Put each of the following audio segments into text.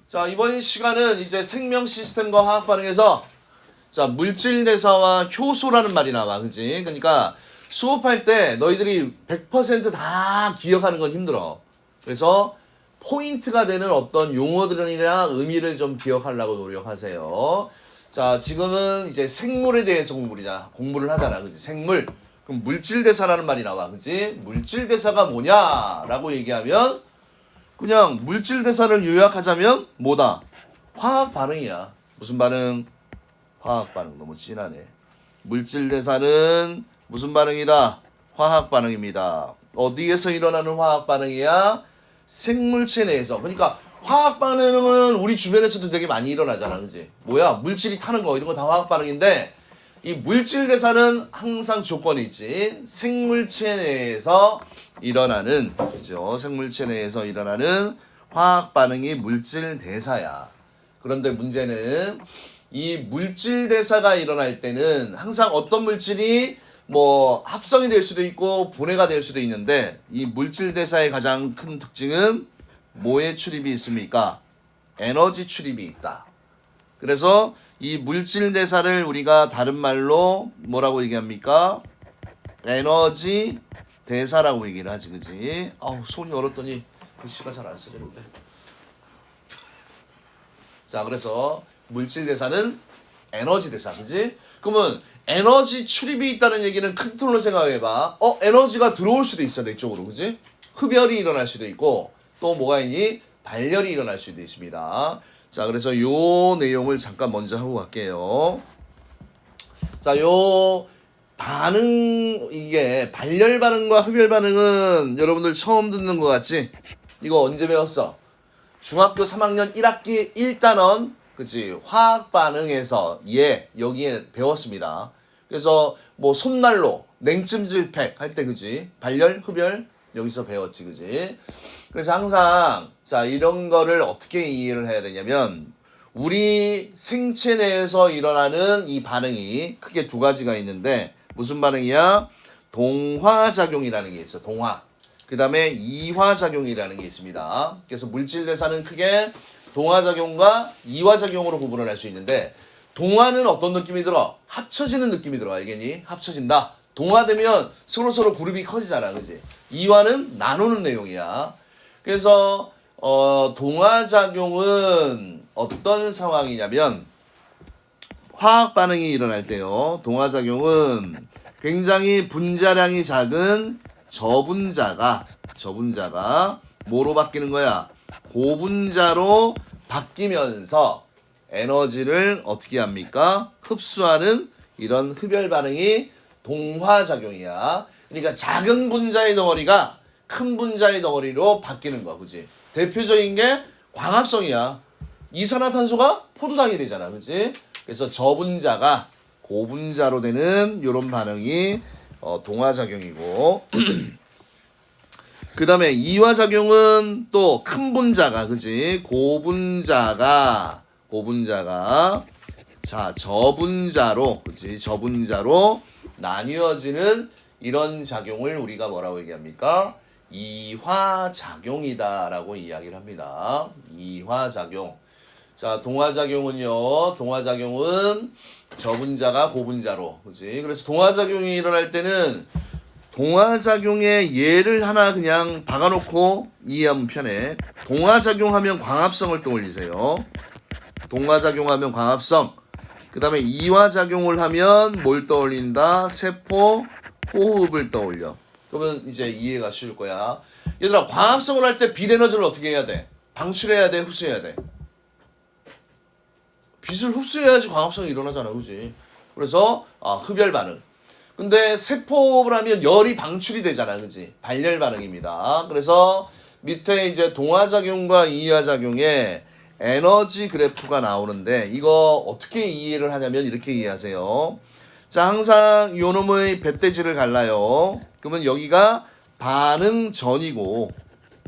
자, 이번 시간은 이제 생명 시스템과 화학 반응에서 자, 물질 대사와 효소라는 말이 나와. 그지? 그러니까 수업할 때 너희들이 100%다 기억하는 건 힘들어. 그래서 포인트가 되는 어떤 용어들이나 의미를 좀 기억하려고 노력하세요. 자, 지금은 이제 생물에 대해서 공부를 하잖아. 그지? 생물. 그럼 물질 대사라는 말이 나와. 그지? 물질 대사가 뭐냐라고 얘기하면 그냥 물질 대사를 요약하자면 뭐다? 화학 반응이야. 무슨 반응? 화학 반응. 너무 진하네. 물질 대사는 무슨 반응이다? 화학 반응입니다. 어디에서 일어나는 화학 반응이야? 생물체 내에서. 그러니까 화학 반응은 우리 주변에서도 되게 많이 일어나잖아. 그지? 뭐야? 물질이 타는 거 이런 거 다 화학 반응인데 이 물질 대사는 항상 조건이 있지. 생물체 내에서 일어나는, 그죠? 생물체 내에서 일어나는 화학 반응이 물질 대사야. 그런데 문제는 이 물질 대사가 일어날 때는 항상 어떤 물질이 뭐 합성이 될 수도 있고 분해가 될 수도 있는데 이 물질 대사의 가장 큰 특징은 뭐의 출입이 있습니까? 에너지 출입이 있다. 그래서 이 물질 대사를 우리가 다른 말로 뭐라고 얘기합니까? 에너지 대사라고 얘기를 하지, 그지? 아우, 손이 얼었더니 글씨가 잘 안 쓰려는데. 자, 그래서 물질 대사는 에너지 대사, 그지? 그러면 에너지 출입이 있다는 얘기는 큰 틀로 생각해봐. 에너지가 들어올 수도 있어, 내 쪽으로, 그지? 흡열이 일어날 수도 있고, 또 뭐가 있니? 발열이 일어날 수도 있습니다. 자, 그래서 요 내용을 잠깐 먼저 하고 갈게요. 자, 요 반응, 이게 발열 반응과 흡열 반응은 여러분들 처음 듣는 것 같지? 이거 언제 배웠어? 중학교 3학년 1학기 1단원, 그치? 화학 반응에서 여기에 배웠습니다. 그래서 뭐 손난로, 냉찜질팩 할 때, 그치? 발열, 흡열 여기서 배웠지, 그치? 그래서 항상 자, 이런 거를 어떻게 이해를 해야 되냐면 우리 생체 내에서 일어나는 이 반응이 크게 두 가지가 있는데 무슨 반응이야? 동화작용이라는 게 있어. 동화. 그 다음에 이화작용이라는 게 있습니다. 그래서 물질 대사는 크게 동화작용과 이화작용으로 구분을 할 수 있는데 동화는 어떤 느낌이 들어? 합쳐지는 느낌이 들어. 알겠니? 합쳐진다. 동화되면 서로 그룹이 커지잖아. 그지? 이화는 나누는 내용이야. 그래서 동화작용은 어떤 상황이냐면 화학 반응이 일어날 때요. 동화작용은 굉장히 분자량이 작은 저분자가 뭐로 바뀌는 거야? 고분자로 바뀌면서 에너지를 어떻게 합니까? 흡수하는 이런 흡열 반응이 동화작용이야. 그러니까 작은 분자의 덩어리가 큰 분자의 덩어리로 바뀌는 거, 그지? 대표적인 게 광합성이야. 이산화탄소가 포도당이 되잖아, 그지? 그래서 저분자가 고분자로 되는 이런 반응이 동화작용이고 그 다음에 이화작용은 또 큰 분자가, 그지? 고분자가 자, 저분자로, 그지? 저분자로 나뉘어지는 이런 작용을 우리가 뭐라고 얘기합니까? 이화작용이다라고 이야기를 합니다. 이화작용. 자, 동화작용은요. 동화작용은 저분자가 고분자로, 그지? 그래서 동화작용이 일어날 때는 동화작용의 예를 하나 그냥 박아놓고 이해하면 편해. 동화작용하면 광합성을 떠올리세요. 동화작용하면 광합성. 그 다음에 이화작용을 하면 뭘 떠올린다? 세포 호흡을 떠올려. 그러면 이제 이해가 쉬울 거야. 얘들아, 광합성을 할 때 빛 에너지를 어떻게 해야 돼? 방출해야 돼? 흡수해야 돼? 빛을 흡수해야지 광합성이 일어나잖아, 그지? 그래서 흡열 반응. 근데 세포를 하면 열이 방출이 되잖아, 그지? 발열 반응입니다. 그래서 밑에 이제 동화작용과 이화작용에 에너지 그래프가 나오는데 이거 어떻게 이해를 하냐면 이렇게 이해하세요. 자, 항상 요 놈의 배대지를 갈라요. 그러면 여기가 반응 전이고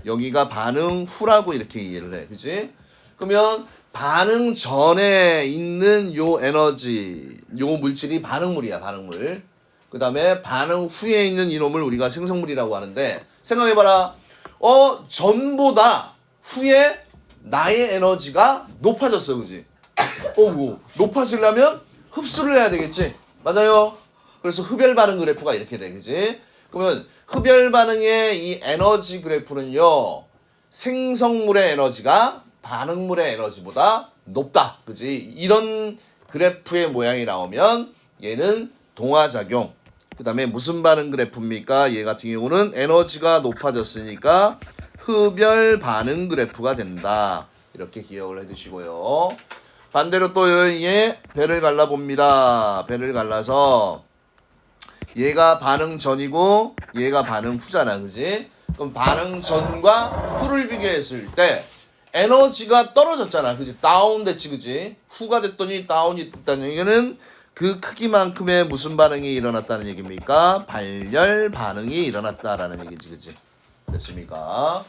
여기가 반응 후라고 이렇게 이해를 해. 그지? 그러면 반응 전에 있는 요 에너지, 요 물질이 반응물이야, 반응물. 그 다음에 반응 후에 있는 이놈을 우리가 생성물이라고 하는데 생각해봐라. 전보다 후에 나의 에너지가 높아졌어, 그지? 오고 높아지려면 흡수를 해야 되겠지, 맞아요. 그래서 흡열 반응 그래프가 이렇게 돼, 그지? 그러면 흡열 반응의 이 에너지 그래프는요, 생성물의 에너지가 반응물의 에너지보다 높다, 그지? 이런 그래프의 모양이 나오면 얘는 동화작용. 그 다음에 무슨 반응 그래프입니까? 얘 같은 경우는 에너지가 높아졌으니까 흡열 반응 그래프가 된다. 이렇게 기억을 해두시고요. 반대로 또 얘 배를 갈라봅니다. 배를 갈라서 얘가 반응 전이고 얘가 반응 후잖아, 그지? 그럼 반응 전과 후를 비교했을 때 에너지가 떨어졌잖아, 그지? 다운 됐지, 그지? 후가 됐더니 다운이 됐다는 얘기는 그 크기만큼의 무슨 반응이 일어났다는 얘기입니까? 발열 반응이 일어났다라는 얘기지, 그지? 됐습니까?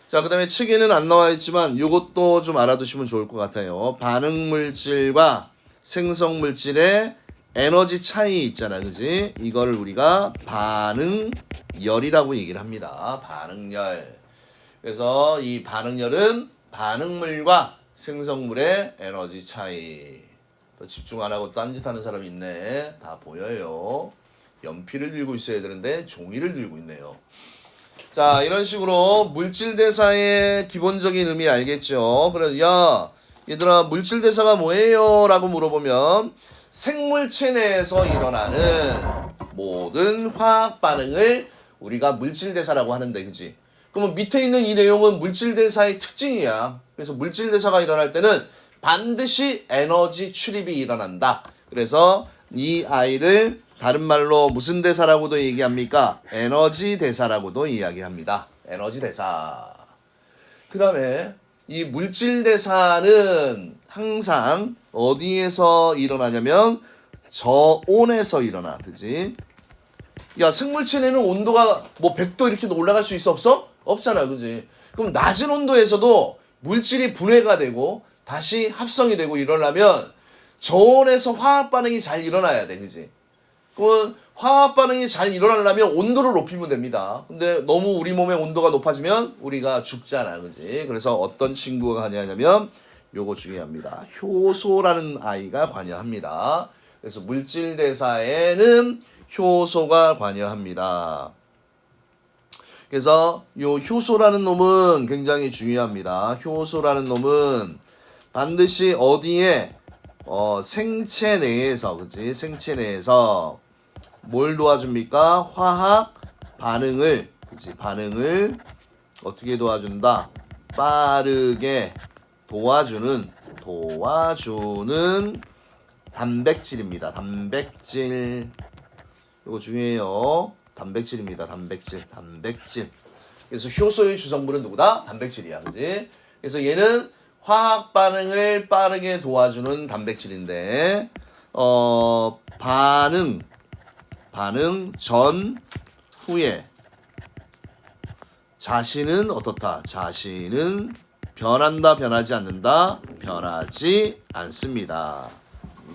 자, 그 다음에 책에는 안 나와 있지만 요것도 좀 알아두시면 좋을 것 같아요. 반응 물질과 생성 물질의 에너지 차이 있잖아, 그지? 이거를 우리가 반응열이라고 얘기를 합니다. 반응열. 그래서 이 반응열은 반응물과 생성물의 에너지 차이. 또 집중 안 하고 딴짓하는 사람이 있네. 다 보여요. 연필을 들고 있어야 되는데 종이를 들고 있네요. 자, 이런 식으로 물질 대사의 기본적인 의미 알겠죠? 그래서 야, 얘들아, 물질 대사가 뭐예요? 라고 물어보면 생물체 내에서 일어나는 모든 화학 반응을 우리가 물질 대사라고 하는데, 그지? 그러면 밑에 있는 이 내용은 물질 대사의 특징이야. 그래서 물질 대사가 일어날 때는 반드시 에너지 출입이 일어난다. 그래서 이 아이를 다른 말로 무슨 대사라고도 얘기합니까? 에너지 대사라고도 이야기합니다. 에너지 대사. 그 다음에 이 물질 대사는 항상 어디에서 일어나냐면 저온에서 일어나, 그지? 야, 생물체 내는 온도가 뭐 100도 이렇게 올라갈 수 있어, 없어? 없잖아, 그지? 그럼 낮은 온도에서도 물질이 분해가 되고 다시 합성이 되고 이러려면 저온에서 화학 반응이 잘 일어나야 돼, 그지? 그러면 화학 반응이 잘 일어나려면 온도를 높이면 됩니다. 근데 너무 우리 몸의 온도가 높아지면 우리가 죽잖아, 그지? 그래서 어떤 친구가 관여하냐면 요거 중요합니다. 효소라는 아이가 관여합니다. 그래서 물질 대사에는 효소가 관여합니다. 그래서 요 효소라는 놈은 굉장히 중요합니다. 효소라는 놈은 반드시 어디에 생체 내에서, 그치? 생체 내에서 뭘 도와줍니까? 화학 반응을, 그치? 반응을 어떻게 도와준다? 빠르게 도와주는 단백질입니다. 단백질. 이거 중요해요. 단백질입니다. 단백질. 그래서 효소의 주성분은 누구다? 단백질이야, 그지? 그래서 얘는 화학 반응을 빠르게 도와주는 단백질인데, 반응 전, 후에 자신은 어떻다? 자신은 변한다, 변하지 않는다? 변하지 않습니다.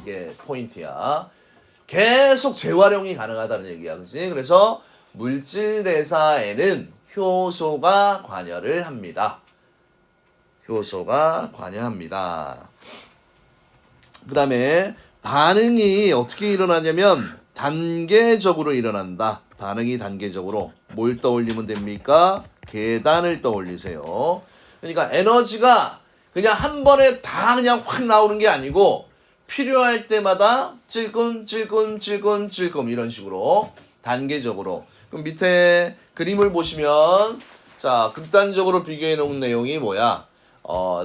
이게 포인트야. 계속 재활용이 가능하다는 얘기야, 그치? 그래서 물질 대사에는 효소가 관여를 합니다. 효소가 관여합니다. 그 다음에 반응이 어떻게 일어나냐면 단계적으로 일어난다. 반응이 단계적으로. 뭘 떠올리면 됩니까? 계단을 떠올리세요. 그러니까 에너지가 그냥 한 번에 다 그냥 확 나오는 게 아니고 필요할 때마다 찔끔 이런 식으로 단계적으로. 그럼 밑에 그림을 보시면 자, 극단적으로 비교해 놓은 내용이 뭐야?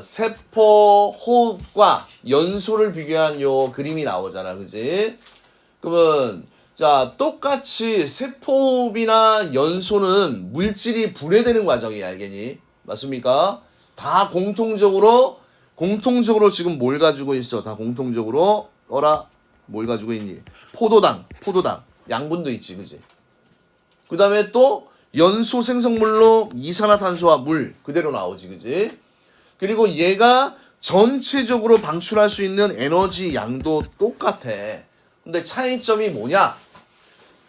세포 호흡과 연소를 비교한 요 그림이 나오잖아, 그지? 그러면 자, 똑같이 세포 호흡이나 연소는 물질이 분해되는 과정이야, 알겠니? 맞습니까? 다 공통적으로 지금 뭘 가지고 있어? 다 공통적으로 뭘 가지고 있니? 포도당 양분도 있지, 그지? 그 다음에 또 연소 생성물로 이산화탄소와 물 그대로 나오지, 그지? 그리고 얘가 전체적으로 방출할 수 있는 에너지 양도 똑같아. 근데 차이점이 뭐냐?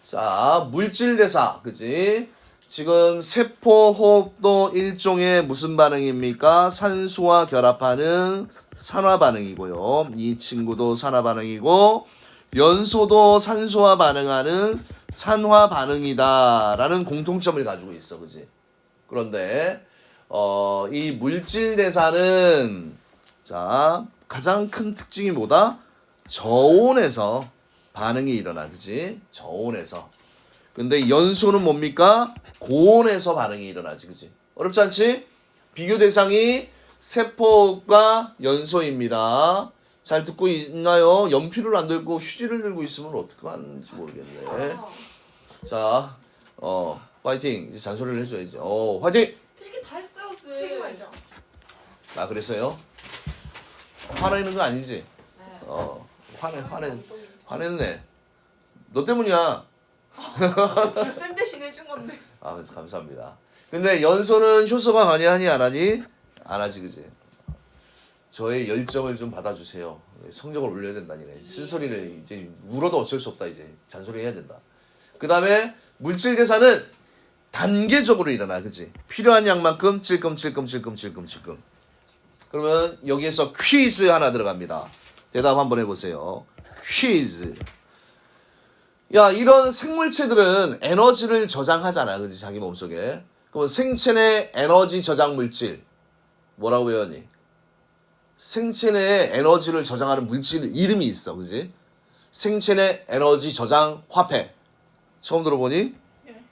자, 물질 대사, 그지? 지금 세포호흡도 일종의 무슨 반응입니까? 산소와 결합하는 산화 반응이고요. 이 친구도 산화 반응이고 연소도 산소와 반응하는 산화 반응이다라는 공통점을 가지고 있어. 그지? 그런데 이 물질 대사는 자, 가장 큰 특징이 뭐다? 저온에서 반응이 일어나. 그지? 저온에서. 근데 연소는 뭡니까? 고온에서 반응이 일어나지. 그지? 어렵지 않지? 비교 대상이 세포과 연소입니다. 잘 듣고 있나요? 연필을 안 들고 휴지를 들고 있으면 어떡하는지 모르겠네. 자, 화이팅. 이제 잔소리를 해줘야지. 화이팅! 필기 다 했어요, 쌤. 필기 말죠. 아, 그랬어요? 화내는 거 아니지? 네. 화냈네. 너 때문이야. 쌤 대신 해준 건데. 아, 그래서 감사합니다. 근데 연소는 효소가 관여하니 안 하니? 안 하지, 그지? 저의 열정을 좀 받아주세요. 성적을 올려야 된다니네. 쓴소리를 이제 울어도 어쩔 수 없다. 이제 잔소리 해야 된다. 그 다음에 물질 대사는 단계적으로 일어나, 그지? 필요한 양만큼 찔끔. 그러면 여기에서 퀴즈 하나 들어갑니다. 대답 한번 해보세요. 퀴즈. 야, 이런 생물체들은 에너지를 저장하잖아, 그지? 자기 몸속에. 그럼 생체 내 에너지 저장 물질 뭐라고 외웠니? 생체 내에 에너지를 저장하는 물질 이름이 있어, 그지? 생체 내 에너지 저장 화폐 처음 들어보니? 예.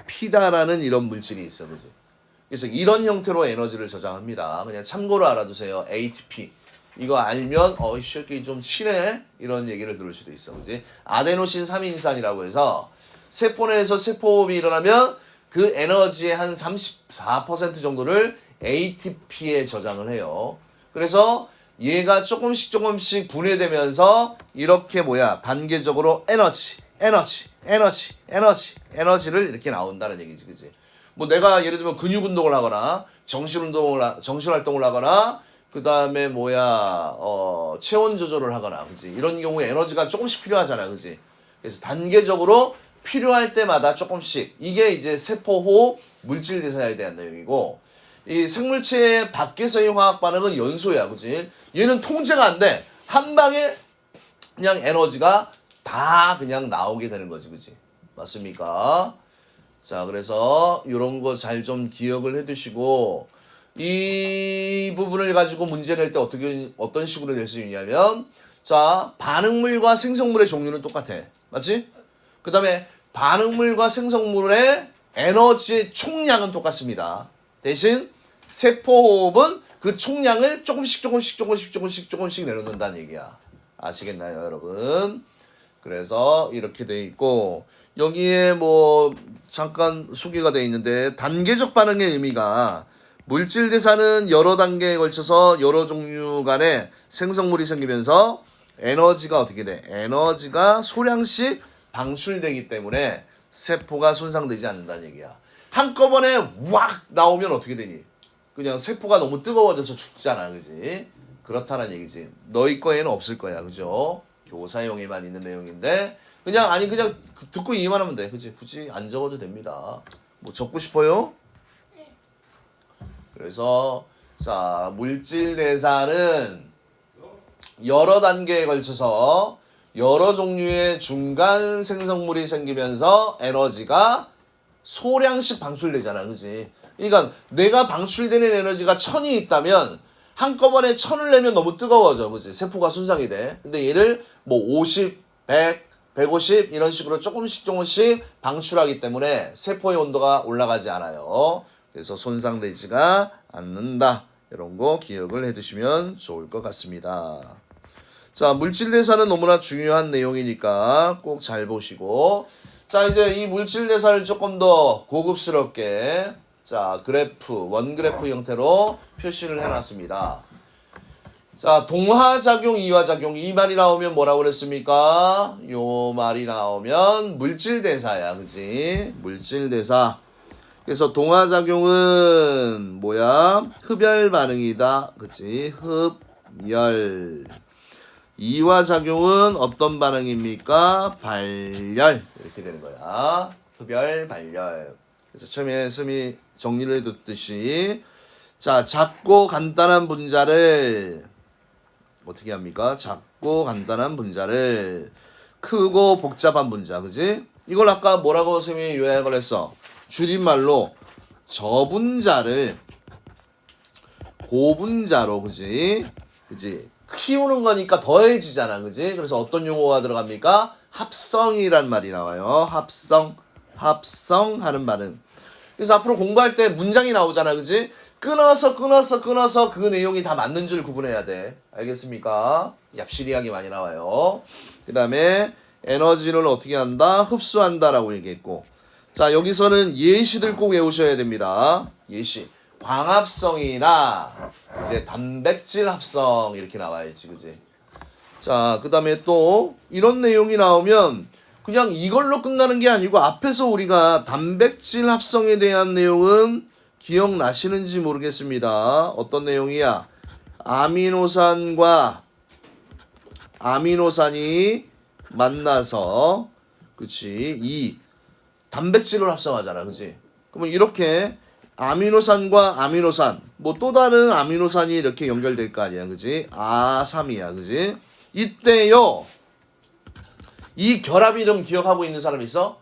ATP다라는 이런 물질이 있어, 그지? 그래서 이런 형태로 에너지를 저장합니다. 그냥 참고로 알아두세요. ATP. 이거 알면 이 새끼 좀 친해 이런 얘기를 들을 수도 있어, 그지? 아데노신 3인산이라고 해서 세포 내에서 세포호흡이 일어나면 그 에너지의 한 34% 정도를 ATP에 저장을 해요. 그래서 얘가 조금씩 분해되면서 이렇게 단계적으로 에너지를 이렇게 나온다는 얘기지, 그지? 뭐 내가 예를 들면 근육 운동을 하거나 정신 활동을 하거나 그 다음에 체온 조절을 하거나, 그지? 이런 경우에 에너지가 조금씩 필요하잖아, 그지? 그래서 단계적으로 필요할 때마다 조금씩. 이게 이제 세포호흡 물질 대사에 대한 내용이고, 이 생물체 밖에서의 화학 반응은 연소야, 그지? 얘는 통제가 안 돼. 한 방에 그냥 에너지가 다 그냥 나오게 되는 거지, 그지? 맞습니까? 자, 그래서 이런 거 잘 좀 기억을 해두시고, 이 부분을 가지고 문제 낼 때 어떤 식으로 낼 수 있냐면, 자, 반응물과 생성물의 종류는 똑같아. 맞지? 그 다음에 반응물과 생성물의 에너지의 총량은 똑같습니다. 대신 세포호흡은 그 총량을 조금씩 내려놓는다는 얘기야. 아시겠나요, 여러분? 그래서 이렇게 돼 있고, 여기에 잠깐 소개가 돼 있는데, 단계적 반응의 의미가 물질 대사는 여러 단계에 걸쳐서 여러 종류 간의 생성물이 생기면서 에너지가 어떻게 돼? 에너지가 소량씩 방출되기 때문에 세포가 손상되지 않는다는 얘기야. 한꺼번에 왁 나오면 어떻게 되니? 그냥 세포가 너무 뜨거워져서 죽잖아, 그지? 그렇다는 얘기지. 너희 거에는 없을 거야, 그죠? 교사용에만 있는 내용인데 그냥 듣고 이해만 하면 돼, 그지? 굳이 안 적어도 됩니다. 뭐 적고 싶어요? 그래서 자, 물질 대사는 여러 단계에 걸쳐서 여러 종류의 중간 생성물이 생기면서 에너지가 소량씩 방출되잖아, 그지? 그러니까 내가 방출되는 에너지가 1000이 있다면 한꺼번에 1000을 내면 너무 뜨거워져, 그지? 세포가 손상이 돼. 근데 얘를 50, 100, 150 이런 식으로 조금씩 방출하기 때문에 세포의 온도가 올라가지 않아요. 그래서 손상되지가 않는다. 이런 거 기억을 해두시면 좋을 것 같습니다. 자, 물질 대사는 너무나 중요한 내용이니까 꼭 잘 보시고, 자, 이제 이 물질 대사를 조금 더 고급스럽게 자, 원그래프 형태로 표시를 해놨습니다. 자, 동화작용, 이화작용, 이 말이 나오면 뭐라고 그랬습니까? 요 말이 나오면 물질대사야, 그지? 물질대사. 그래서 동화작용은 흡열 반응이다, 그지? 흡열. 이화작용은 어떤 반응입니까? 발열. 이렇게 되는 거야. 흡열, 발열. 그래서 처음에 쌤이 정리를 해뒀듯이 자, 작고 간단한 분자를 어떻게 합니까? 작고 간단한 분자를 크고 복잡한 분자, 그지? 이걸 아까 뭐라고 쌤이 요약을 했어? 줄임말로 저분자를 고분자로, 그지? 그지? 키우는 거니까 더해지잖아, 그지? 그래서 어떤 용어가 들어갑니까? 합성이란 말이 나와요. 합성하는 말은. 그래서 앞으로 공부할 때 문장이 나오잖아, 그지? 끊어서 그 내용이 다 맞는 줄 구분해야 돼. 알겠습니까? 얍실이하게 많이 나와요. 그 다음에 에너지를 어떻게 한다? 흡수한다라고 얘기했고. 자, 여기서는 예시들 꼭 외우셔야 됩니다. 예시. 광합성이나 이제 단백질 합성 이렇게 나와야지, 그지? 자, 그 다음에 또 이런 내용이 나오면 그냥 이걸로 끝나는 게 아니고 앞에서 우리가 단백질 합성에 대한 내용은 기억나시는지 모르겠습니다. 어떤 내용이야? 아미노산과 아미노산이 만나서 그치 이 단백질을 합성하잖아, 그치? 그러면 이렇게 아미노산과 아미노산 뭐 또 다른 아미노산이 이렇게 연결될 거 아니야, 그치? 아삼이야, 그치? 이때요 이 결합 이름 기억하고 있는 사람 있어?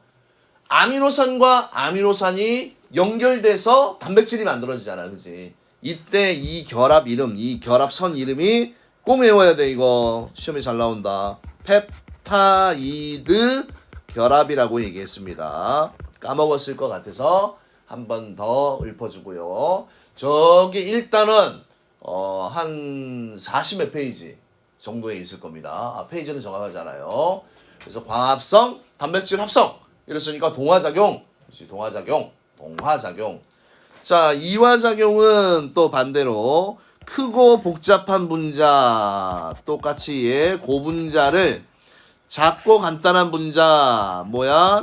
아미노산과 아미노산이 연결돼서 단백질이 만들어지잖아, 그치? 이때 이 결합 이름, 이 결합선 이름이 꼭 외워야 돼. 이거 시험에 잘 나온다. 펩타이드 결합이라고 얘기했습니다. 까먹었을 것 같아서 한 번 더 읊어주고요. 저기 일단은 한 40몇 페이지 정도에 있을 겁니다. 페이지는 정확하잖아요. 그래서 광합성, 단백질 합성 이랬으니까 동화작용, 동화작용. 자, 이화작용은 또 반대로 크고 복잡한 분자 똑같이 고분자를 작고 간단한 분자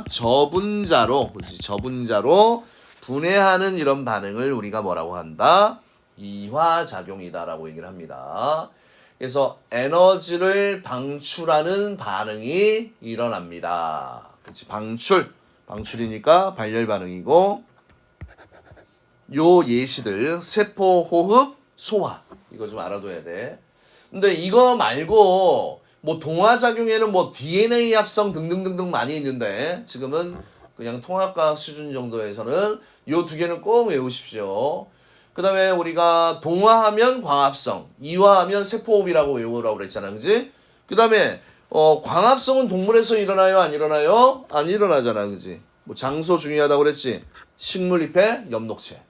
저분자로, 그렇지? 저분자로 분해하는 이런 반응을 우리가 뭐라고 한다? 이화작용이다라고 얘기를 합니다. 그래서 에너지를 방출하는 반응이 일어납니다. 그렇지? 방출이니까 발열 반응이고, 요 예시들 세포, 호흡, 소화 이거 좀 알아둬야 돼. 근데 이거 말고 뭐 동화작용에는 뭐 DNA 합성 등등등등 많이 있는데 지금은 그냥 통합과학 수준 정도에서는 요 두 개는 꼭 외우십시오. 그 다음에 우리가 동화하면 광합성, 이화하면 세포호흡이라고 외우라고 그랬잖아, 그지? 그 다음에 광합성은 동물에서 일어나요, 안 일어나요? 안 일어나잖아, 그지? 뭐 장소 중요하다고 그랬지? 식물잎의 엽록체.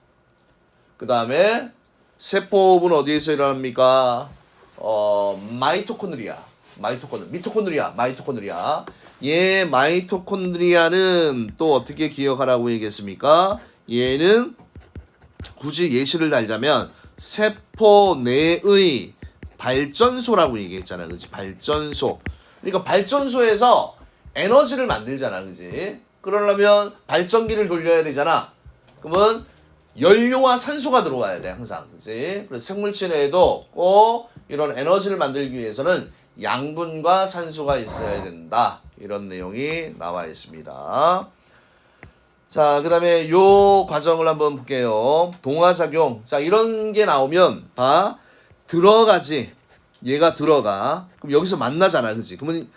그 다음에 세포호흡은 어디에서 일어납니까? 마이토콘드리아. 얘 마이토콘드리아는 또 어떻게 기억하라고 얘기했습니까? 얘는 굳이 예시를 달자면 세포 내의 발전소라고 얘기했잖아, 그지? 발전소. 그러니까 발전소에서 에너지를 만들잖아, 그지? 그러려면 발전기를 돌려야 되잖아. 그러면 연료와 산소가 들어와야 돼, 항상, 그지? 그래서 생물체 내에도 꼭 이런 에너지를 만들기 위해서는 양분과 산소가 있어야 된다. 이런 내용이 나와 있습니다. 자, 그 다음에 요 과정을 한번 볼게요. 동화작용. 자, 이런 게 나오면, 들어가지. 얘가 들어가. 그럼 여기서 만나잖아, 그지? 그러면,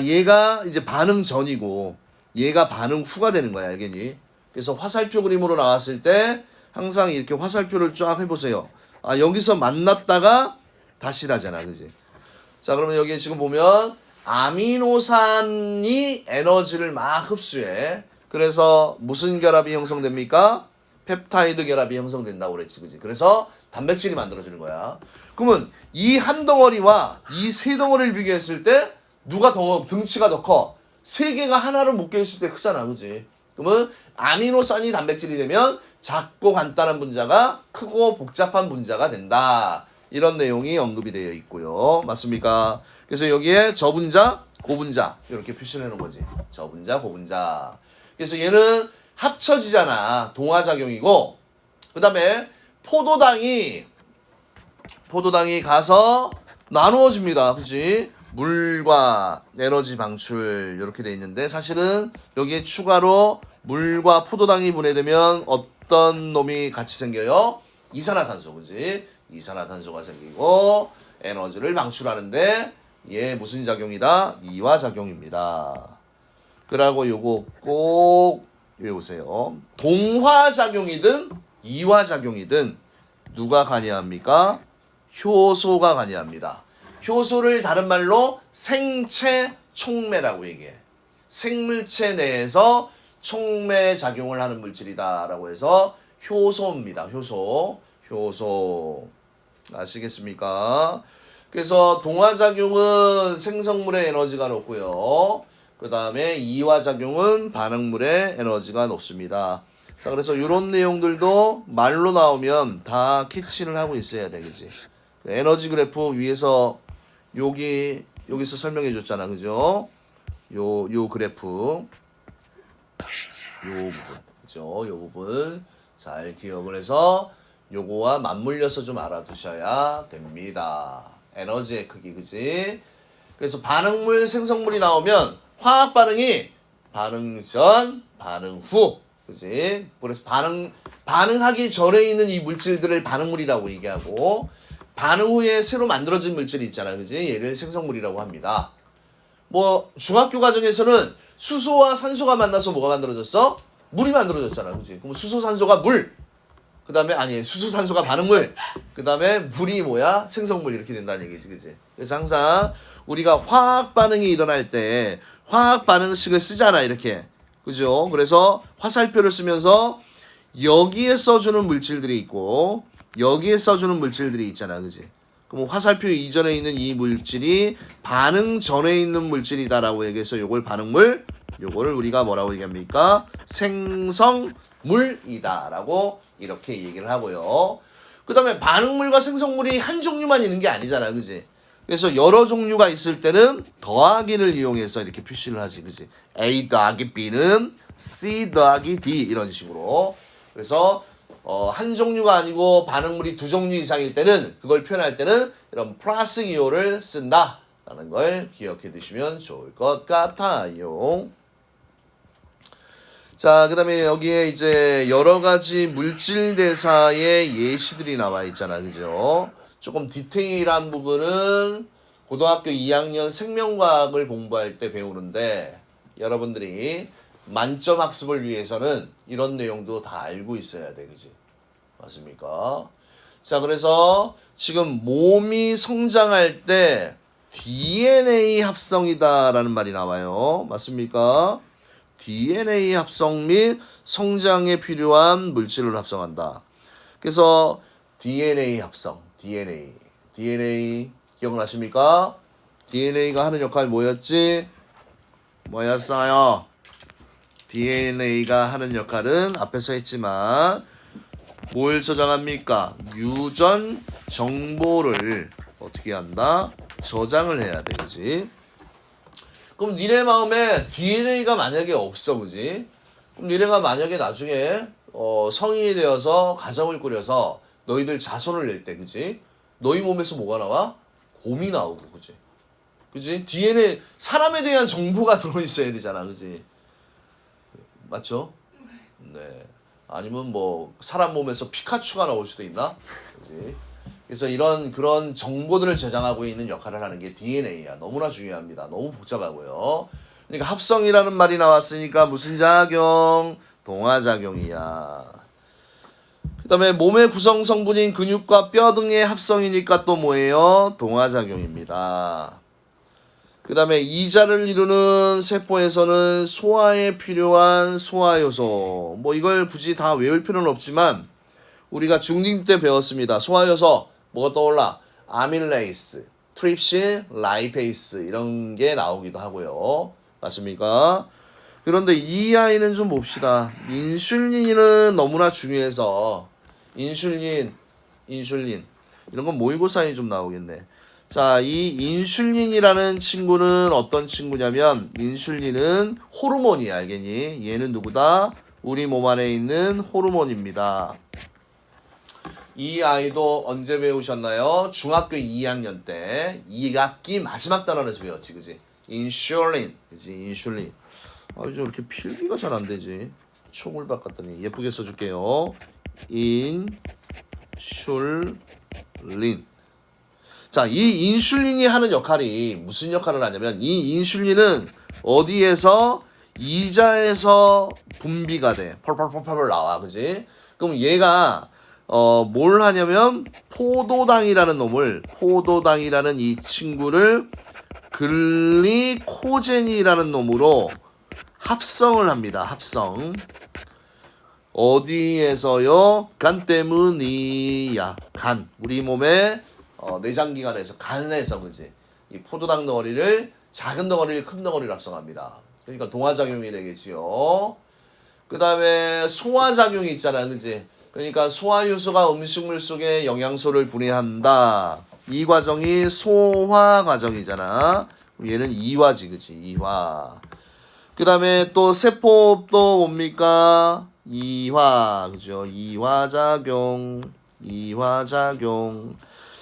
얘가 이제 반응 전이고, 얘가 반응 후가 되는 거야, 알겠니? 그래서 화살표 그림으로 나왔을 때, 항상 이렇게 화살표를 쫙 해보세요. 여기서 만났다가 다시 나잖아, 그지? 자, 그러면 여기 지금 보면, 아미노산이 에너지를 막 흡수해. 그래서 무슨 결합이 형성됩니까? 펩타이드 결합이 형성된다고 그랬지, 그지? 그래서 단백질이 만들어지는 거야. 그러면 이 한 덩어리와 이 세 덩어리를 비교했을 때 누가 더 등치가 더 커? 세 개가 하나로 묶여 있을 때 크잖아, 그지? 그러면 아미노산이 단백질이 되면 작고 간단한 분자가 크고 복잡한 분자가 된다. 이런 내용이 언급이 되어 있고요. 맞습니까? 그래서 여기에 저분자, 고분자 이렇게 표시를 해놓은 거지. 저분자, 고분자. 그래서 얘는 합쳐지잖아. 동화작용이고, 그 다음에 포도당이 가서 나누어집니다. 그치? 물과 에너지 방출 이렇게 돼 있는데 사실은 여기에 추가로 물과 포도당이 분해되면 어떤 놈이 같이 생겨요? 이산화탄소, 그지? 이산화탄소가 생기고 에너지를 방출하는데 얘 무슨 작용이다? 이화작용입니다. 그러고 요거 꼭 외우세요. 동화작용이든 이화작용이든 누가 관여합니까? 효소가 관여합니다. 효소를 다른 말로 생체 촉매라고 얘기해. 생물체 내에서 촉매 작용을 하는 물질이다라고 해서 효소입니다. 효소. 아시겠습니까? 그래서 동화작용은 생성물의 에너지가 높고요. 그 다음에 이화작용은 반응물의 에너지가 높습니다. 자, 그래서 이런 내용들도 말로 나오면 다 캐치를 하고 있어야 되겠지. 에너지 그래프 위에서 여기서 설명해 줬잖아. 그죠? 요 그래프. 요 부분. 그죠? 요 부분 잘 기억을 해서 요거와 맞물려서 좀 알아두셔야 됩니다. 에너지의 크기, 그지? 그래서 반응물, 생성물이 나오면 화학 반응이 반응 전, 반응 후, 그지? 그래서 반응하기 전에 있는 이 물질들을 반응물이라고 얘기하고, 반응 후에 새로 만들어진 물질이 있잖아, 그지? 얘를 생성물이라고 합니다. 뭐 중학교 과정에서는 수소와 산소가 만나서 뭐가 만들어졌어? 물이 만들어졌잖아, 그지? 그럼 수소, 산소가 물. 그 다음에 수소, 산소가 반응물. 그 다음에 물이 뭐야? 생성물 이렇게 된다는 얘기지, 그지? 그래서 항상 우리가 화학 반응이 일어날 때 화학 반응식을 쓰잖아, 이렇게. 그죠? 그래서 화살표를 쓰면서 여기에 써주는 물질들이 있고 여기에 써주는 물질들이 있잖아, 그지? 그럼 화살표 이전에 있는 이 물질이 반응 전에 있는 물질이다라고 얘기해서 요걸 반응물, 요거를 우리가 뭐라고 얘기합니까? 생성물이다라고 이렇게 얘기를 하고요. 그 다음에 반응물과 생성물이 한 종류만 있는 게 아니잖아, 그지? 그래서 여러 종류가 있을 때는 더하기를 이용해서 이렇게 표시를 하지, 그지? A 더하기 B는 C 더하기 D 이런 식으로. 그래서 한 종류가 아니고 반응물이 두 종류 이상일 때는 그걸 표현할 때는 이런 플러스 기호를 쓴다라는 걸 기억해 두시면 좋을 것 같아요. 자, 그 다음에 여기에 이제 여러 가지 물질 대사의 예시들이 나와 있잖아, 그죠? 조금 디테일한 부분은 고등학교 2학년 생명과학을 공부할 때 배우는데 여러분들이 만점 학습을 위해서는 이런 내용도 다 알고 있어야 돼, 그지? 맞습니까? 자, 그래서 지금 몸이 성장할 때 DNA 합성이다라는 말이 나와요. 맞습니까? DNA 합성 및 성장에 필요한 물질을 합성한다. 그래서 DNA 합성, DNA 기억나십니까? DNA가 하는 역할 뭐였지? 뭐였어요? DNA가 하는 역할은 앞에서 했지만 뭘 저장합니까? 유전 정보를 어떻게 한다? 저장을 해야 돼, 그지? 그럼 니네 마음에 DNA가 만약에 없어, 그지? 그럼 니네가 만약에 나중에 성인이 되어서 가정을 꾸려서 너희들 자손을 낼 때, 그지? 너희 몸에서 뭐가 나와? 곰이 나오고, 그지? 그지? DNA, 사람에 대한 정보가 들어있어야 되잖아, 그지? 맞죠? 네. 아니면 뭐 사람 몸에서 피카츄가 나올 수도 있나? 그지? 그래서 그런 정보들을 저장하고 있는 역할을 하는 게 DNA야. 너무나 중요합니다. 너무 복잡하고요. 그러니까 합성이라는 말이 나왔으니까 무슨 작용? 동화작용이야. 그 다음에 몸의 구성 성분인 근육과 뼈 등의 합성이니까 또 뭐예요? 동화작용입니다. 그 다음에 이자를 이루는 세포에서는 소화에 필요한 소화효소. 뭐 이걸 굳이 다 외울 필요는 없지만 우리가 중2 때 배웠습니다. 소화효소 뭐가 떠올라? 아밀레이스, 트립신, 라이페이스 이런 게 나오기도 하고요. 맞습니까? 그런데 이 아이는 좀 봅시다. 인슐린은 너무나 중요해서 인슐린 이런 건 모의고사에 좀 나오겠네. 자, 이 인슐린이라는 친구는 어떤 친구냐면 인슐린은 호르몬이야, 알겠니? 얘는 누구다? 우리 몸 안에 있는 호르몬입니다. 이 아이도 언제 배우셨나요? 중학교 2학년 때 2학기 마지막 단원에서 배웠지, 그지? 인슐린, 그지? 인슐린. 아, 요즘 이렇게 필기가 잘 안 되지. 총을 바꿨더니 예쁘게 써줄게요. 인슐린. 자, 이 인슐린이 하는 역할이 무슨 역할을 하냐면 이 인슐린은 어디에서 이자에서 분비가 돼. 펄펄펄펄 나와, 그지? 그럼 얘가 뭘 하냐면 포도당이라는 이 친구를 글리코젠이라는 놈으로 합성을 합니다. 합성. 어디에서요? 간 때문이야. 간. 우리 몸의 내장기관에서, 간에서, 그지? 이 포도당 덩어리를, 작은 덩어리를 큰 덩어리로 합성합니다. 그러니까 동화작용이 되겠지요. 그 다음에 소화작용이 있잖아, 그지? 그러니까 소화효소가 음식물 속에 영양소를 분해한다. 이 과정이 소화 과정이잖아. 얘는 이화지, 그지? 이화. 그 다음에 또 세포도 뭡니까? 이화, 그죠? 이화작용.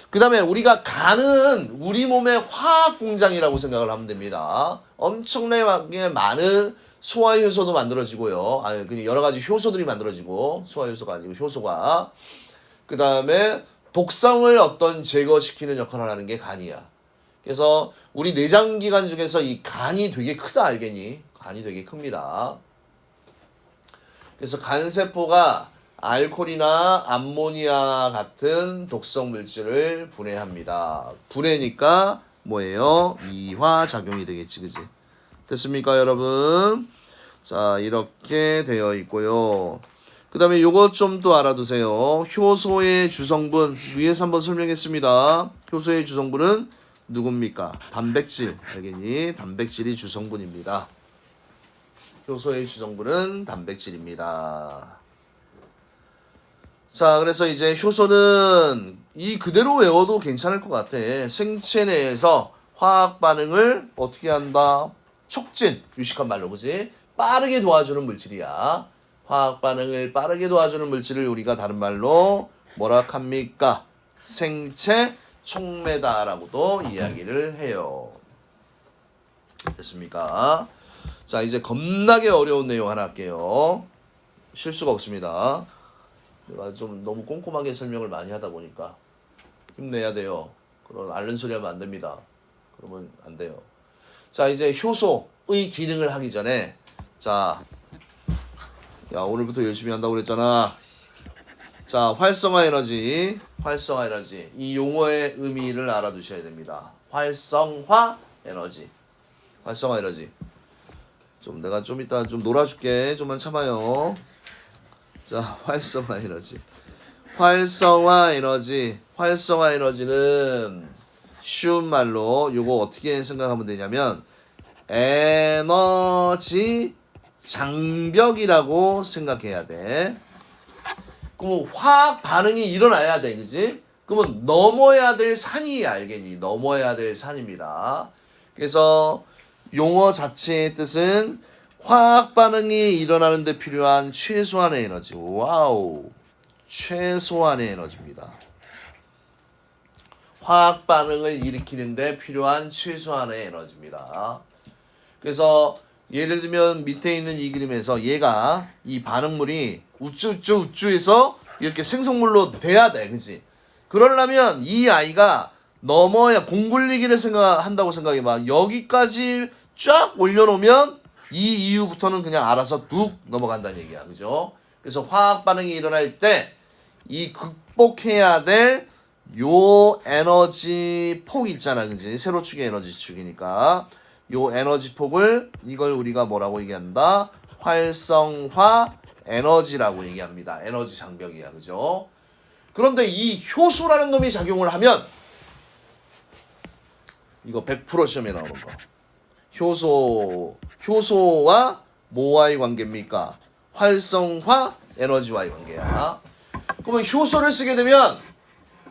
그 다음에 우리가 간은 우리 몸의 화학 공장이라고 생각을 하면 됩니다. 엄청나게 많은 소화효소도 만들어지고요. 아니, 그냥 여러 가지 효소들이 만들어지고, 소화효소가 아니고 효소가. 그 다음에 독성을 어떤 제거시키는 역할을 하는 게 간이야. 그래서 우리 내장기관 중에서 이 간이 되게 크다, 알겠니? 간이 되게 큽니다. 그래서 간세포가 알코올이나 암모니아 같은 독성 물질을 분해합니다. 분해니까 뭐예요? 이화작용이 되겠지, 그지? 됐습니까, 여러분? 자, 이렇게 되어 있고요. 그 다음에 요것 좀 또 알아두세요. 효소의 주성분, 위에서 한번 설명했습니다. 효소의 주성분은 누굽니까? 단백질, 알겠니? 단백질이 주성분입니다. 효소의 주성분은 단백질입니다. 자, 그래서 이제 효소는 이 그대로 외워도 괜찮을 것 같아. 생체 내에서 화학 반응을 어떻게 한다? 촉진, 유식한 말로, 그지? 빠르게 도와주는 물질이야. 화학 반응을 빠르게 도와주는 물질을 우리가 다른 말로 뭐라 합니까? 생체 촉매다라고도 이야기를 해요. 됐습니까? 자, 이제 겁나게 어려운 내용 하나 할게요. 실수가 없습니다. 내가 좀 너무 꼼꼼하게 설명을 많이 하다 보니까 힘내야 돼요. 그런 앓는 소리 하면 안 됩니다. 그러면 안 돼요. 자, 이제 효소의 기능을 하기 전에, 자, 야, 오늘부터 열심히 한다고 그랬잖아. 자, 활성화 에너지. 이 용어의 의미를 알아두셔야 됩니다. 활성화 에너지. 좀 내가 좀 이따 좀 놀아줄게. 좀만 참아요. 자, 활성화 에너지는 쉬운 말로 요거 어떻게 생각하면 되냐면 에너지 장벽이라고 생각해야 돼. 그럼 화학 반응이 일어나야 돼, 그지? 그러면 넘어야 될 산이, 알겠니? 넘어야 될 산입니다. 그래서 용어 자체의 뜻은 화학 반응이 일어나는 데 필요한 최소한의 에너지. 와우. 최소한의 에너지입니다. 화학 반응을 일으키는 데 필요한 최소한의 에너지입니다. 그래서 예를 들면 밑에 있는 이 그림에서 얘가 이 반응물이 우쭈해서 이렇게 생성물로 돼야 돼, 그치? 그러려면 이 아이가 넘어야 공굴리기를 한다고 생각해봐. 여기까지 쫙 올려놓으면 이 이후부터는 그냥 알아서 뚝 넘어간다는 얘기야, 그죠? 그래서 화학 반응이 일어날 때 이 극복해야 될 요 에너지 폭 있잖아, 그지? 세로축의 에너지 축이니까 요 에너지 폭을 이걸 우리가 뭐라고 얘기한다? 활성화 에너지라고 얘기합니다. 에너지 장벽이야, 그죠? 그런데 이 효소라는 놈이 작용을 하면 이거 100% 시험에 나오는 거. 효소와 뭐와의 관계입니까? 활성화 에너지와의 관계야. 그러면 효소를 쓰게 되면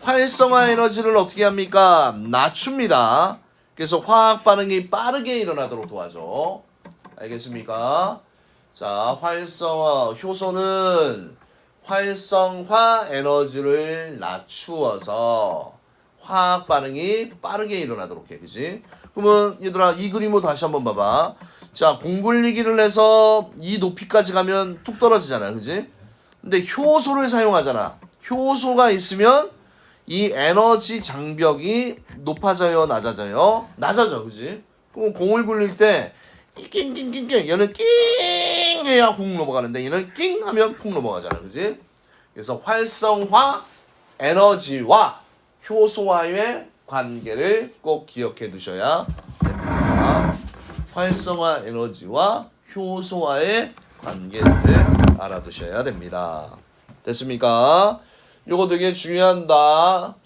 활성화 에너지를 어떻게 합니까? 낮춥니다. 그래서 화학 반응이 빠르게 일어나도록 도와줘. 알겠습니까? 자, 효소는 활성화 에너지를 낮추어서 화학 반응이 빠르게 일어나도록 해. 그지? 그러면 얘들아 이 그림으로 다시 한번 봐봐. 자, 공굴리기를 해서 이 높이까지 가면 툭 떨어지잖아. 그지? 근데 효소를 사용하잖아. 효소가 있으면 이 에너지 장벽이 높아져요, 낮아져요? 낮아져. 그지? 그럼 공을 굴릴 때 낑낑낑낑 얘는 낑 해야 훅 넘어가는데 얘는 낑 하면 푹 넘어가잖아. 그지? 그래서 활성화 에너지와 효소와의 관계를 꼭 기억해 두셔야 됩니다. 활성화 에너지와 효소와의 관계를 알아두셔야 됩니다. 됐습니까? 요거 되게 중요합니다.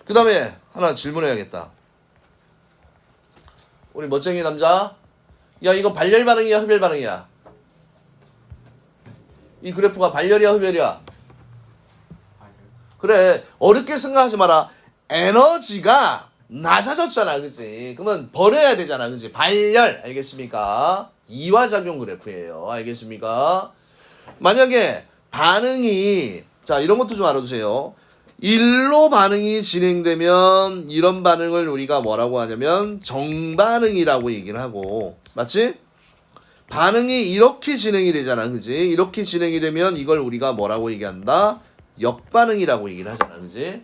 그 다음에 하나 질문해야겠다. 우리 멋쟁이 남자, 야 이거 발열 반응이야 흡열 반응이야? 이 그래프가 발열이야 흡열이야? 그래, 어렵게 생각하지 마라. 에너지가 낮아졌잖아, 그치? 그러면 버려야 되잖아, 그치? 발열, 알겠습니까? 이화작용 그래프예요, 알겠습니까? 만약에 반응이, 자, 이런 것도 좀 알아두세요. 일로 반응이 진행되면 이런 반응을 우리가 뭐라고 하냐면 정반응이라고 얘기를 하고, 맞지? 반응이 이렇게 진행이 되잖아, 그지? 이렇게 진행이 되면 이걸 우리가 뭐라고 얘기한다? 역반응이라고 얘기를 하잖아, 그지?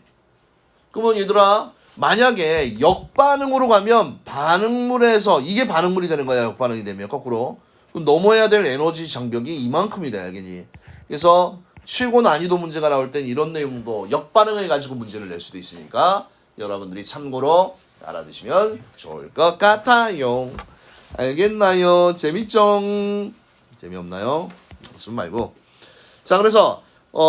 그러면 얘들아, 만약에 역반응으로 가면 반응물에서 이게 반응물이 되는 거야, 역반응이 되면 거꾸로. 그럼 넘어야 될 에너지 장벽이 이만큼이 돼야겠니? 그래서 최고 난이도 문제가 나올 땐 이런 내용도 역반응을 가지고 문제를 낼 수도 있으니까 여러분들이 참고로 알아두시면 좋을 것 같아요. 알겠나요? 재밌죠? 재미없나요? 웃음 말고. 자, 그래서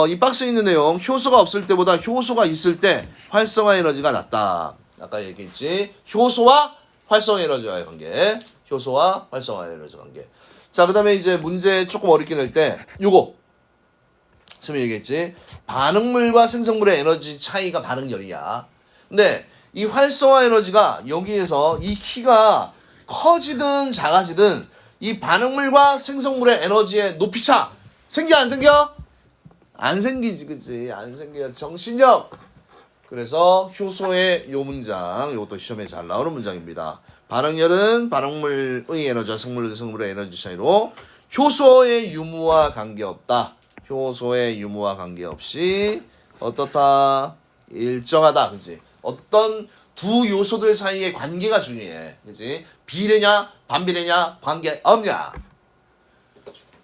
이 박스에 있는 내용, 효소가 없을 때보다 효소가 있을 때 활성화 에너지가 낮다. 아까 얘기했지? 효소와 활성화 에너지와의 관계. 효소와 활성화 에너지 관계. 자, 그 다음에 이제 문제 조금 어렵게 낼 때 요거 선생님이 얘기했지? 반응물과 생성물의 에너지 차이가 반응열이야. 근데 이 활성화 에너지가 여기에서 이 키가 커지든 작아지든 이 반응물과 생성물의 에너지의 높이차 생겨 안 생겨? 안 생기지, 그치? 안 생겨. 정신력. 그래서 효소의 요 문장, 이것도 시험에 잘 나오는 문장입니다. 반응열은 반응물의 에너지와 생물의 에너지 차이로 효소의 유무와 관계없다. 효소의 유무와 관계없이 어떻다? 일정하다. 그치? 어떤 두 요소들 사이의 관계가 중요해. 그치? 비례냐, 반비례냐, 관계 없냐.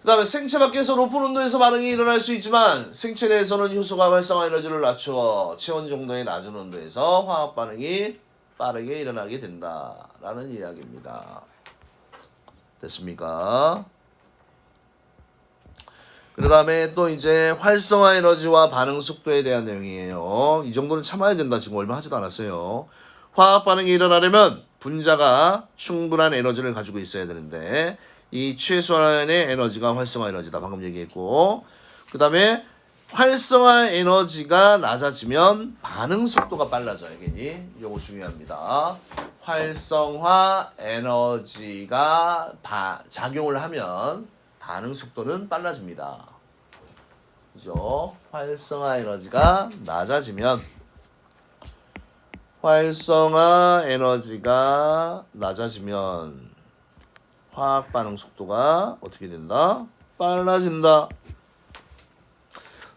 그 다음에 생체 밖에서 높은 온도에서 반응이 일어날 수 있지만 생체 내에서는 효소가 활성화 에너지를 낮추어 체온 정도의 낮은 온도에서 화학 반응이 빠르게 일어나게 된다라는 이야기입니다. 됐습니까? 그 다음에 또 이제 활성화 에너지와 반응 속도에 대한 내용이에요. 이 정도는 참아야 된다. 지금 얼마 하지도 않았어요. 화학 반응이 일어나려면 분자가 충분한 에너지를 가지고 있어야 되는데 이 최소한의 에너지가 활성화 에너지다. 방금 얘기했고, 그 다음에 활성화 에너지가 낮아지면 반응 속도가 빨라져. 알겠니? 요거 중요합니다. 활성화 에너지가 작용을 하면 반응 속도는 빨라집니다. 그죠? 활성화 에너지가 낮아지면 화학 반응 속도가 어떻게 된다? 빨라진다.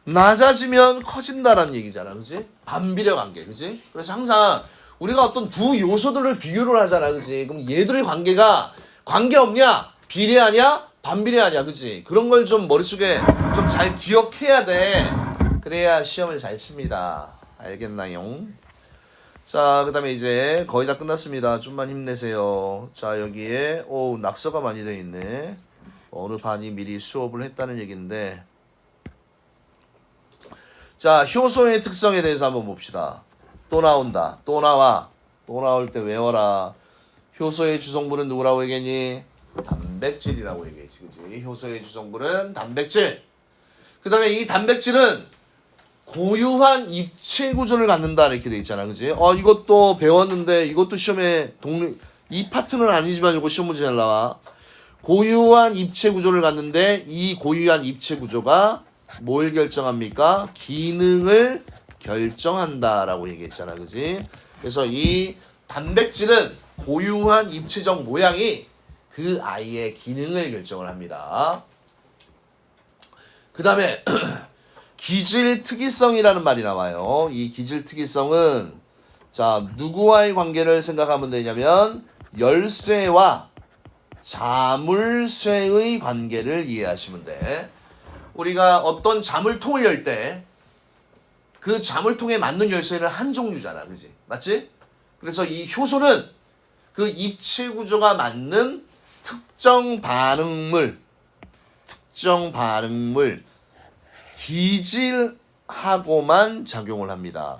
낮아지면 커진다라는 얘기잖아. 그지? 반비례 관계. 그지? 그래서 항상 우리가 어떤 두 요소들을 비교를 하잖아. 그지? 그럼 얘들의 관계가 관계 없냐? 비례하냐? 반비례하냐? 그지? 그런 걸 좀 머릿속에 좀 잘 기억해야 돼. 그래야 시험을 잘 칩니다. 알겠나요? 자, 그 다음에 이제 거의 다 끝났습니다. 좀만 힘내세요. 자, 여기에 낙서가 많이 되어 있네. 어느 반이 미리 수업을 했다는 얘기인데, 자, 효소의 특성에 대해서 한번 봅시다. 또 나온다. 또 나와. 또 나올 때 외워라. 효소의 주성분은 누구라고 얘기했니? 단백질이라고 얘기했지. 그치? 효소의 주성분은 단백질. 그 다음에 이 단백질은 고유한 입체 구조를 갖는다 이렇게 돼 있잖아. 그지? 이것도 배웠는데 이것도 시험에 이 파트는 아니지만 이거 시험 문제 잘 나와. 고유한 입체 구조를 갖는데 이 고유한 입체 구조가 뭘 결정합니까? 기능을 결정한다라고 얘기했잖아, 그지? 그래서 이 단백질은 고유한 입체적 모양이 그 아이의 기능을 결정을 합니다. 그 다음에 기질 특이성이라는 말이 나와요. 이 기질 특이성은 자 누구와의 관계를 생각하면 되냐면 열쇠와 자물쇠의 관계를 이해하시면 돼. 우리가 어떤 자물통을 열 때 그 자물통에 맞는 열쇠는 한 종류잖아, 그지? 맞지? 그래서 이 효소는 그 입체 구조가 맞는 특정 반응물 기질하고만 작용을 합니다.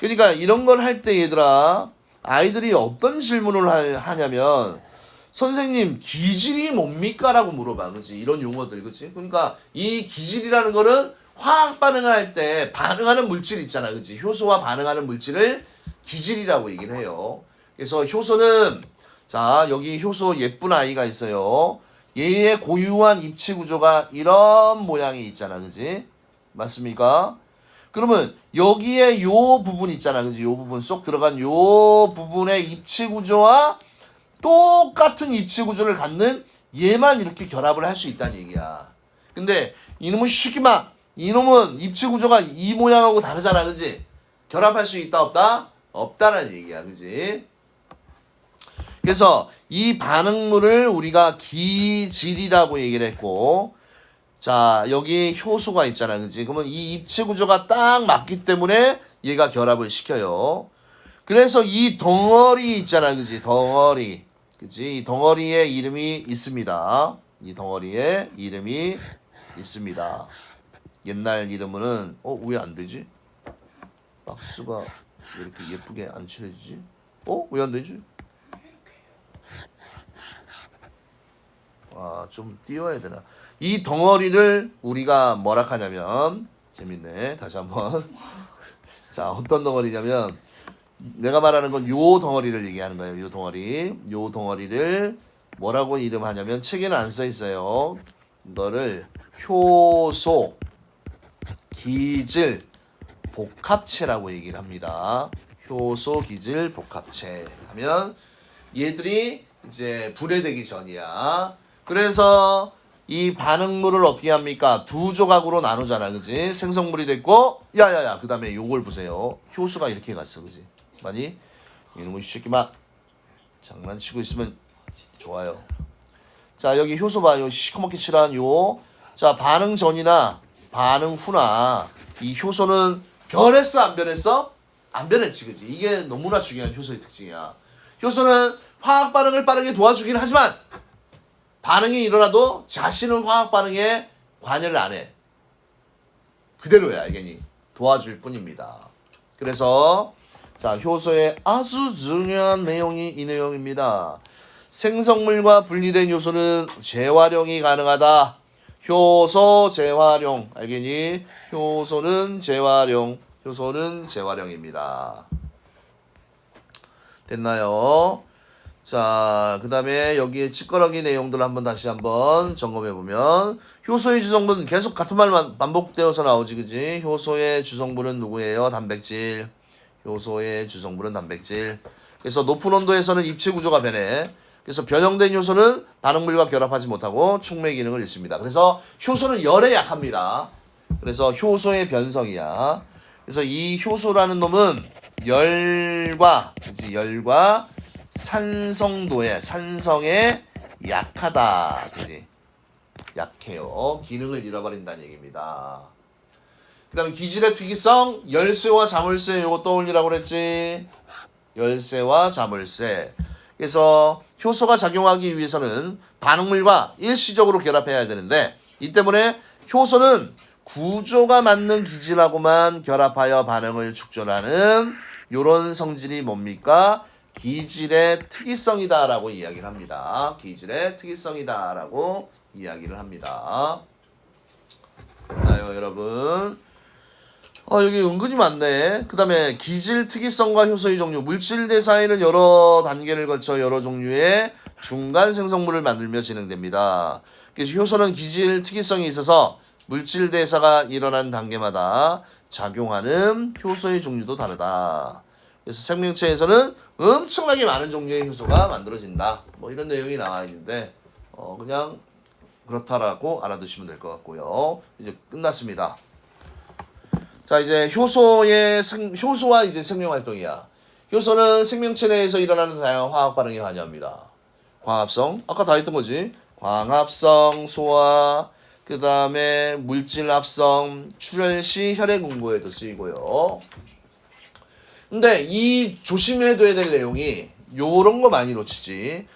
그러니까 이런 걸 할 때 얘들아 아이들이 어떤 질문을 하냐면 선생님 기질이 뭡니까? 라고 물어봐. 그치? 이런 용어들. 그치? 그러니까 이 기질이라는 거는 화학 반응을 할 때 반응하는 물질 있잖아. 그치? 효소와 반응하는 물질을 기질이라고 얘기를 해요. 그래서 효소는 자 여기 효소 예쁜 아이가 있어요. 얘의 고유한 입체 구조가 이런 모양이 있잖아. 그지? 맞습니까? 그러면 여기에 요 부분 있잖아. 그지? 요 부분 쏙 들어간 요 부분의 입체 구조와 똑같은 입체 구조를 갖는 얘만 이렇게 결합을 할 수 있다는 얘기야. 근데 이놈은 시키마 이놈은 입체 구조가 이 모양하고 다르잖아. 그지? 결합할 수 있다 없다? 없다라는 얘기야. 그지? 그래서 이 반응물을 우리가 기질이라고 얘기를 했고 자 여기 효소가 있잖아. 그지? 그러면 이 입체 구조가 딱 맞기 때문에 얘가 결합을 시켜요. 그래서 이 덩어리 있잖아. 그지? 덩어리. 그지? 이 덩어리에 이름이 있습니다. 이 덩어리에 이름이 있습니다. 옛날 이름은 왜 안 되지? 박스가 왜 이렇게 예쁘게 안 칠해지지? 왜 안 되지? 좀 띄워야 되나? 이 덩어리를 우리가 뭐라 하냐면 재밌네. 다시 한번. 자, 어떤 덩어리냐면 내가 말하는 건 요 덩어리를 얘기하는 거예요. 요 덩어리. 요 덩어리를 뭐라고 이름하냐면 책에는 안 써 있어요. 이거를 효소 기질 복합체라고 얘기를 합니다. 효소 기질 복합체 하면 얘들이 이제 분해되기 전이야. 그래서 이 반응물을 어떻게 합니까? 두 조각으로 나누잖아. 그지? 생성물이 됐고 야야야 그 다음에 요걸 보세요. 효소가 이렇게 갔어. 그지? 많이? 이놈의 새끼만 장난치고 있으면 좋아요. 자 여기 효소 봐요. 시커멓게 칠한 요. 자 반응 전이나 반응 후나 이 효소는 변했어 안 변했어? 안 변했지. 그지? 이게 너무나 중요한 효소의 특징이야. 효소는 화학 반응을 빠르게 도와주긴 하지만 반응이 일어나도 자신은 화학 반응에 관여를 안 해. 그대로야. 알겠니? 도와줄 뿐입니다. 그래서 자 효소의 아주 중요한 내용이 이 내용입니다. 생성물과 분리된 효소는 재활용이 가능하다. 효소 재활용. 알겠니? 효소는 재활용입니다. 됐나요? 자, 그 다음에 여기에 찌꺼러기 내용들 한번 다시 한번 점검해 보면 효소의 주성분 계속 같은 말만 반복되어서 나오지, 그지? 효소의 주성분은 누구예요? 단백질. 효소의 주성분은 단백질. 그래서 높은 온도에서는 입체 구조가 변해. 그래서 변형된 효소는 반응물과 결합하지 못하고 축매 기능을 잃습니다. 그래서 효소는 열에 약합니다. 그래서 효소의 변성이야. 그래서 이 효소라는 놈은 열과 산성에 약하다. 그지? 약해요. 기능을 잃어버린다는 얘기입니다. 그 다음에 기질의 특이성, 열쇠와 자물쇠 요거 떠올리라고 그랬지. 열쇠와 자물쇠. 그래서 효소가 작용하기 위해서는 반응물과 일시적으로 결합해야 되는데 이 때문에 효소는 구조가 맞는 기질하고만 결합하여 반응을 축전하는 요런 성질이 뭡니까? 기질의 특이성이다라고 이야기를 합니다. 기질의 특이성이다라고 이야기를 합니다. 됐나요, 여러분? 여기 은근히 많네. 그 다음에 기질 특이성과 효소의 종류. 물질 대사에는 여러 단계를 거쳐 여러 종류의 중간 생성물을 만들며 진행됩니다. 그래서 효소는 기질 특이성이 있어서 물질 대사가 일어나는 단계마다 작용하는 효소의 종류도 다르다. 그래서 생명체에서는 엄청나게 많은 종류의 효소가 만들어진다. 뭐 이런 내용이 나와 있는데 그냥 그렇다라고 알아두시면 될 것 같고요. 이제 끝났습니다. 자, 이제 효소와 이제 생명 활동이야. 효소는 생명체 내에서 일어나는 다양한 화학 반응에 관여합니다. 광합성, 아까 다 했던 거지. 광합성, 소화, 그 다음에 물질 합성, 출혈 시 혈액 응고에도 쓰이고요. 근데 이 조심해둬야 될 내용이 요런 거 많이 놓치지.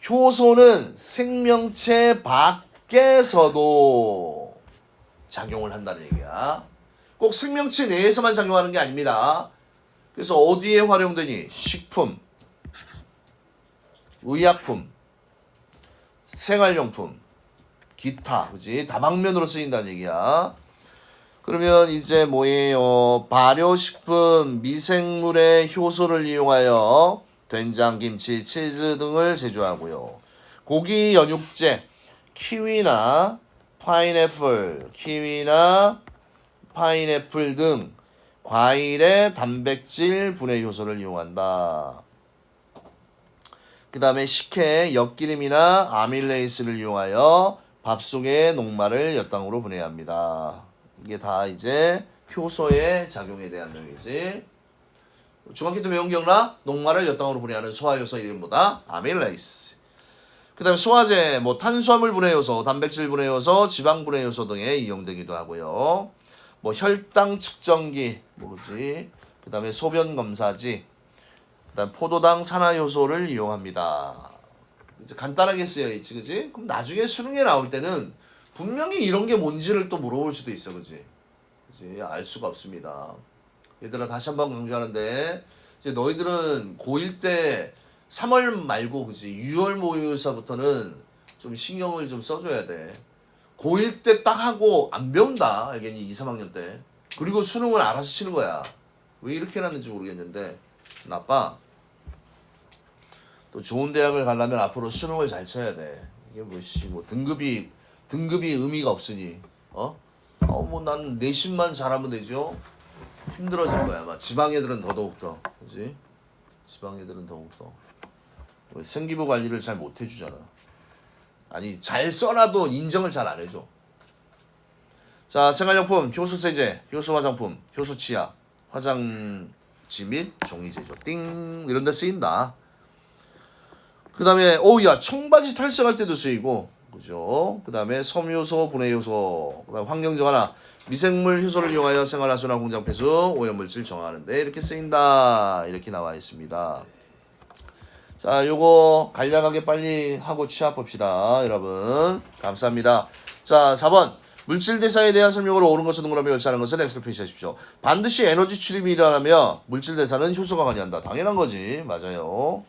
효소는 생명체 밖에서도 작용을 한다는 얘기야. 꼭 생명체 내에서만 작용하는 게 아닙니다. 그래서 어디에 활용되니? 식품, 의약품, 생활용품, 기타, 그지? 다방면으로 쓰인다는 얘기야. 그러면 이제 뭐예요? 발효식품, 미생물의 효소를 이용하여 된장, 김치, 치즈 등을 제조하고요. 고기 연육제, 키위나 파인애플 등 과일의 단백질 분해 효소를 이용한다. 그 다음에 식혜, 엿기름이나 아밀레이스를 이용하여 밥 속의 녹말을 엿당으로 분해합니다. 이게 다 이제 효소의 작용에 대한 내용이지. 중학교 때 배운 기억나? 녹말을 엿당으로 분해하는 소화효소 이름 뭐다? 아밀레이스. 그 다음에 소화제, 뭐 탄수화물 분해효소, 단백질 분해효소, 지방 분해효소 등에 이용되기도 하고요. 뭐 혈당 측정기, 뭐지? 그 다음에 소변 검사지, 그 다음 포도당 산화효소를 이용합니다. 이제 간단하게 쓰여있지, 그지? 그럼 나중에 수능에 나올 때는 분명히 이런 게 뭔지를 또 물어볼 수도 있어, 그지? 그지? 알 수가 없습니다. 얘들아, 다시 한번 강조하는데, 이제 너희들은 고1 때 3월 말고, 그지? 6월 모의고사부터는 좀 신경을 좀 써줘야 돼. 고1 때 딱 하고 안 배운다, 알겠니? 2, 3학년 때. 그리고 수능을 알아서 치는 거야. 왜 이렇게 해놨는지 모르겠는데, 나빠. 또 좋은 대학을 가려면 앞으로 수능을 잘 쳐야 돼. 이게 뭐 등급이 의미가 없으니, 뭐 난 내신만 잘하면 되죠. 힘들어질 거야. 아마 지방 애들은 더더욱더, 그지? 지방 애들은 더욱더. 생기부 관리를 잘 못 해주잖아. 아니, 잘 써놔도 인정을 잘 안 해줘. 자, 생활용품, 효소세제, 효소화장품, 효소치약, 화장지 및 종이제조, 띵, 이런 데 쓰인다. 그 다음에, 야, 청바지 탈색할 때도 쓰이고, 그죠? 그 다음에 섬유소, 분해효소, 그 다음 환경적 하나, 미생물 효소를 이용하여 생활하수나 공장 폐수, 오염물질 정화하는데 이렇게 쓰인다. 이렇게 나와 있습니다. 자, 요거 간략하게 빨리 하고 취합 봅시다, 여러분. 감사합니다. 자, 4번. 물질 대사에 대한 설명으로 옳은 것을 동그라미 열차하는 것을 X로 표시하십시오. 반드시 에너지 출입이 일어나며 물질 대사는 효소가 관여한다. 당연한 거지. 맞아요.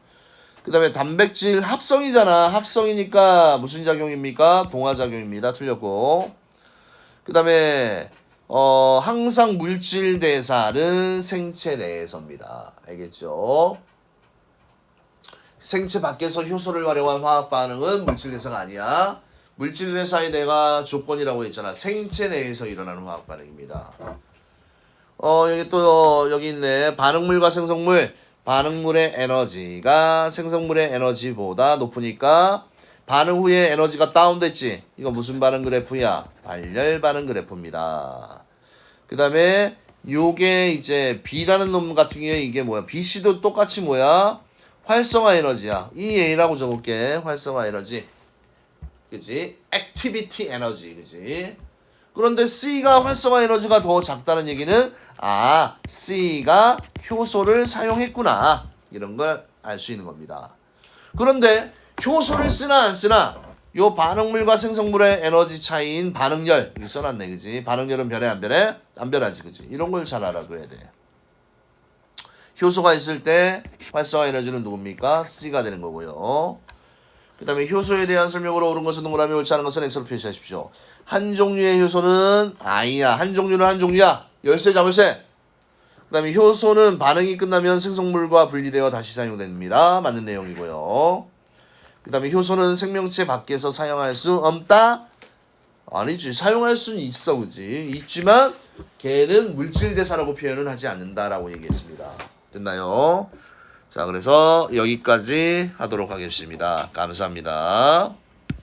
그 다음에 단백질 합성이잖아. 합성이니까 무슨 작용입니까? 동화작용입니다. 틀렸고. 그 다음에 항상 물질 대사는 생체 내에서입니다. 알겠죠? 생체 밖에서 효소를 활용한 화학 반응은 물질 대사가 아니야. 물질 대사의 내가 조건이라고 했잖아. 생체 내에서 일어나는 화학 반응입니다. 여기 있네. 반응물과 생성물. 반응물의 에너지가 생성물의 에너지보다 높으니까 반응 후에 에너지가 다운됐지. 이거 무슨 반응 그래프야? 발열 반응 그래프입니다. 그 다음에 요게 이제 B라는 놈 같은 경우에 이게 뭐야? BC도 똑같이 뭐야? 활성화 에너지야. 이 A라고 적을게. 활성화 에너지. 그치? 액티비티 에너지. 그치? 그런데 C가 활성화 에너지가 더 작다는 얘기는 C가 효소를 사용했구나. 이런 걸 알 수 있는 겁니다. 그런데 효소를 쓰나 안 쓰나 요 반응물과 생성물의 에너지 차이인 반응열 여기 써놨네. 그지? 반응열은 변해 안 변해? 안 변하지. 그지? 이런 걸 잘 알아둬야 돼. 효소가 있을 때 활성화 에너지는 누굽니까? C가 되는 거고요. 그 다음에 효소에 대한 설명으로 옳은 것은 동그라미 옳지 않은 것은 X로 표시하십시오. 한 종류의 효소는 아니야. 한 종류는 한 종류야. 열쇠 자물쇠. 그 다음에 효소는 반응이 끝나면 생성물과 분리되어 다시 사용됩니다. 맞는 내용이고요. 그 다음에 효소는 생명체 밖에서 사용할 수 없다. 아니지. 사용할 수는 있어, 그지? 있지만 걔는 물질 대사라고 표현은 하지 않는다라고 얘기했습니다. 됐나요? 자, 그래서 여기까지 하도록 하겠습니다. 감사합니다.